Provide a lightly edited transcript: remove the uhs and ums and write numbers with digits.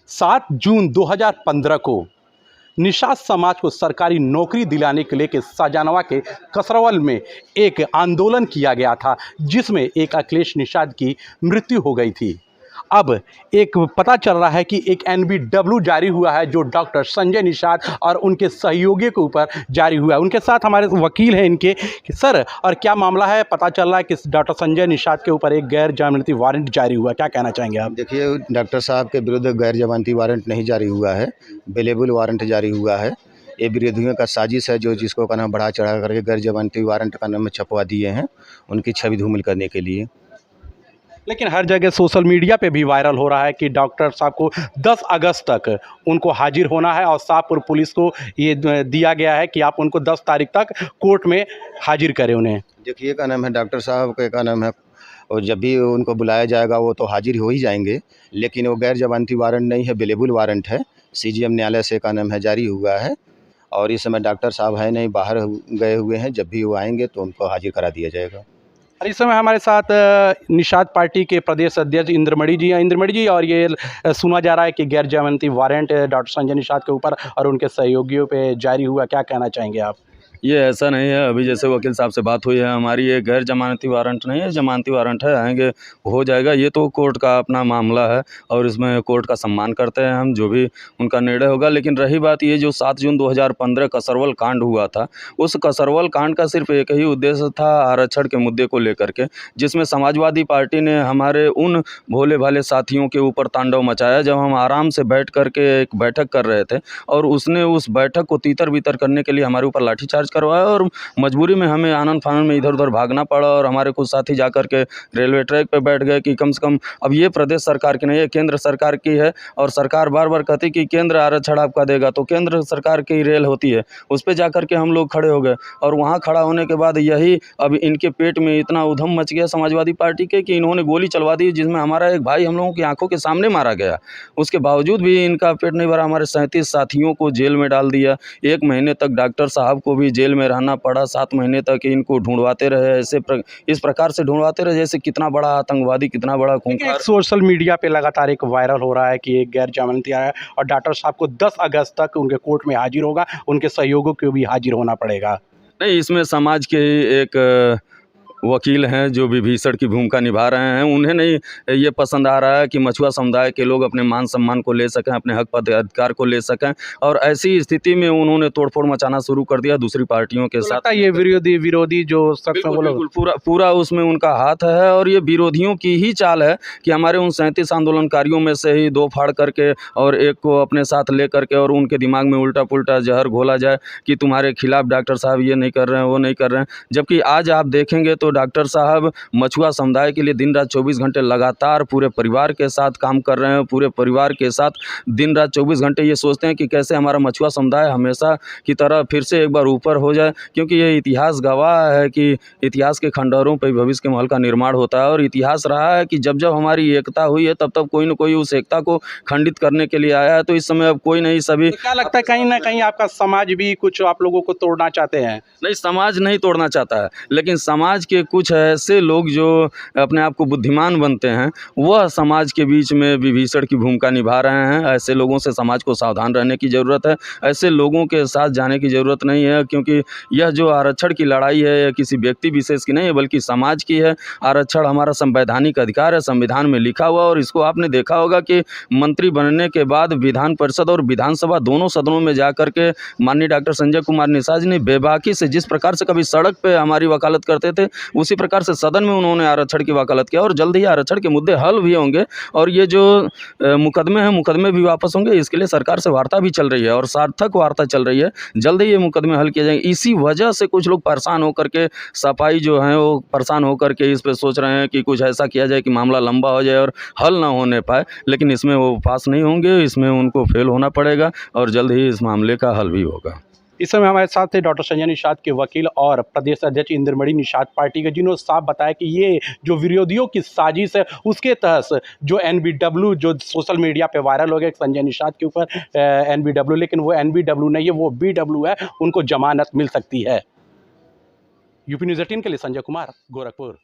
7 जून 2015 को निषाद समाज को सरकारी नौकरी दिलाने के लेकर शाहजहां के कसरवल में एक आंदोलन किया गया था, जिसमें एक अखिलेश निषाद की मृत्यु हो गई थी। अब एक पता चल रहा है कि एक NBW जारी हुआ है, जो डॉक्टर संजय निषाद और उनके सहयोगियों के ऊपर जारी हुआ है। उनके साथ हमारे वकील हैं इनके कि सर, और क्या मामला है? पता चल रहा है कि डॉक्टर संजय निषाद के ऊपर एक गैर जमानती वारंट जारी हुआ, क्या कहना चाहेंगे आप? देखिए, डॉक्टर साहब के विरुद्ध गैर जमानती वारंट नहीं जारी हुआ है, बेलेबल वारंट जारी हुआ है। ये विरोधियों का साजिश है, जो जिसको का नाम बढ़ा चढ़ा करके गैर जमानती वारंट का नाम छपवा दिए हैं, उनकी छवि धूमिल करने के लिए। लेकिन हर जगह सोशल मीडिया पे भी वायरल हो रहा है कि डॉक्टर साहब को 10 अगस्त तक उनको हाजिर होना है और शाहपुर पुलिस को ये दिया गया है कि आप उनको 10 तारीख तक कोर्ट में हाजिर करें उन्हें। देखिए, का नाम है डॉक्टर साहब का नाम है, और जब भी उनको बुलाया जाएगा वो तो हाजिर हो ही जाएंगे, लेकिन वो गैर जमानती वारंट नहीं है, बेलेबल वारंट है। CGM न्यायालय से का नाम है जारी हुआ है, और इस समय डॉक्टर साहब है नहीं, बाहर गए हुए हैं। जब भी वो आएंगे तो उनको हाजिर करा दिया जाएगा। और इस समय हमारे साथ निषाद पार्टी के प्रदेश अध्यक्ष इंद्रमणि जी हैं। इंद्रमणि जी, और ये सुना जा रहा है कि गैर जमानती वारंट डॉक्टर संजय निषाद के ऊपर और उनके सहयोगियों पे जारी हुआ, क्या कहना चाहेंगे आप? ये ऐसा नहीं है। अभी जैसे वकील साहब से बात हुई है हमारी, ये गैर जमानती वारंट नहीं है, जमानती वारंट है, आएंगे हो जाएगा। ये तो कोर्ट का अपना मामला है और इसमें कोर्ट का सम्मान करते हैं हम, जो भी उनका निर्णय होगा। लेकिन रही बात ये, जो 7 जून 2015 कसरवल कांड हुआ था, उस कसरवल कांड का सिर्फ एक ही उद्देश्य था, आरक्षण के मुद्दे को लेकर के, जिसमें समाजवादी पार्टी ने हमारे उन भोले भाले साथियों के ऊपर तांडव मचाया, जब हम आराम से बैठ करके एक बैठक कर रहे थे, और उसने उस बैठक को तीतर बितर करने के लिए हमारे ऊपर लाठीचार्ज करवाया, और मजबूरी में हमें आनन फानन में इधर उधर भागना पड़ा। और हमारे कुछ साथी जाकर के रेलवे ट्रैक पे बैठ गए कि कम से कम, अब ये प्रदेश सरकार की नहीं है, केंद्र सरकार की है, और सरकार बार बार कहती कि केंद्र आरक्षण आपका देगा, तो केंद्र सरकार की रेल होती है, उस पर जाकर के हम लोग खड़े हो गए। और वहाँ खड़ा होने के बाद यही अब इनके पेट में इतना उधम मच गया समाजवादी पार्टी के कि इन्होंने गोली चलवा दी, जिसमें हमारा एक भाई हम लोगों की आंखों के सामने मारा गया। उसके बावजूद भी इनका पेट नहीं भरा, हमारे 37 साथियों को जेल में डाल दिया। 1 महीने तक डॉक्टर साहब को भी जेल में रहना पड़ा, 7 महीने तक इनको ढूंढवाते रहे, इस प्रकार से ढूंढवाते रहे जैसे कितना बड़ा आतंकवादी, कितना बड़ा खूंखार। सोशल मीडिया पे लगातार एक वायरल हो रहा है कि एक गैर जमानती आया है और डॉक्टर साहब को 10 अगस्त तक उनके कोर्ट में हाजिर होगा, उनके सहयोगियों को भी हाजिर होना पड़ेगा। नहीं, इसमें समाज के एक वकील हैं जो विभीषण की भूमिका निभा रहे हैं। उन्हें नहीं ये पसंद आ रहा है कि मछुआ समुदाय के लोग अपने मान सम्मान को ले सकें, अपने हक पद अधिकार को ले सकें, और ऐसी स्थिति में उन्होंने तोड़फोड़ मचाना शुरू कर दिया दूसरी पार्टियों के साथ। ये विरोधी जो शख्स हैं वो लोग, बिल्कुल पूरा उसमें उनका हाथ है, और ये विरोधियों की ही चाल है कि हमारे उन 37 आंदोलनकारियों में से ही 2 फाड़ करके और एक को अपने साथ ले करके और उनके दिमाग में उल्टा पुल्टा जहर घोला जाए कि तुम्हारे खिलाफ डॉक्टर साहब ये नहीं कर रहे हैं, वो नहीं कर रहे हैं। जबकि आज आप देखेंगे तो डॉक्टर साहब मछुआ समुदाय के लिए दिन रात 24 घंटे लगातार पूरे परिवार के साथ काम कर रहे हैं। पूरे परिवार के साथ दिन रात 24 घंटे ये सोचते हैं कि कैसे हमारा मछुआ समुदाय हमेशा की तरह फिर से एक बार ऊपर हो जाए, क्योंकि ये इतिहास गवाह है कि इतिहास के खंडहरों पर भविष्य के महल का निर्माण होता है। और इतिहास रहा है कि जब जब हमारी एकता हुई है, तब तब कोई न कोई उस एकता को खंडित करने के लिए आया है। तो इस समय अब कोई नहीं, सभी। तो क्या लगता है कहीं ना कहीं आपका समाज भी कुछ आप लोगों को तोड़ना चाहते हैं? नहीं, समाज नहीं तोड़ना चाहता है, लेकिन समाज के कुछ ऐसे लोग जो अपने आप को बुद्धिमान बनते हैं, वह समाज के बीच में विभीषण की भूमिका निभा रहे हैं। ऐसे लोगों से समाज को सावधान रहने की ज़रूरत है, ऐसे लोगों के साथ जाने की ज़रूरत नहीं है, क्योंकि यह जो आरक्षण की लड़ाई है, यह किसी व्यक्ति विशेष की नहीं है, बल्कि समाज की है। आरक्षण हमारा संवैधानिक अधिकार है, संविधान में लिखा हुआ। और इसको आपने देखा होगा कि मंत्री बनने के बाद विधान परिषद और विधानसभा दोनों सदनों में जाकर के माननीय डॉक्टर संजय कुमार निषाद ने बेबाकी से, जिस प्रकार से कभी सड़क पे हमारी वकालत करते थे, उसी प्रकार से सदन में उन्होंने आरक्षण की वकालत किया। और जल्द ही आरक्षण के मुद्दे हल भी होंगे, और ये जो मुकदमे हैं, मुकदमे भी वापस होंगे। इसके लिए सरकार से वार्ता भी चल रही है और सार्थक वार्ता चल रही है। जल्द ही ये मुकदमे हल किए जाएंगे। इसी वजह से कुछ लोग परेशान होकर के, सफाई जो है वो परेशान होकर के इस पर सोच रहे हैं कि कुछ ऐसा किया जाए कि मामला लंबा हो जाए और हल ना होने पाए, लेकिन इसमें वो पास नहीं होंगे, इसमें उनको फेल होना पड़ेगा, और जल्द ही इस मामले का हल भी होगा। इस समय हमारे साथ थे डॉक्टर संजय निषाद के वकील और प्रदेश अध्यक्ष इंद्रमणि निषाद पार्टी के, जिन्होंने साफ बताया कि ये जो विरोधियों की साजिश है, उसके तहत जो NBW जो सोशल मीडिया पे वायरल हो गया संजय निषाद के ऊपर NBW, लेकिन वो NBW नहीं है, वो BW है, उनको जमानत मिल सकती है। यूपी न्यूज़ 18 के लिए संजय कुमार, गोरखपुर।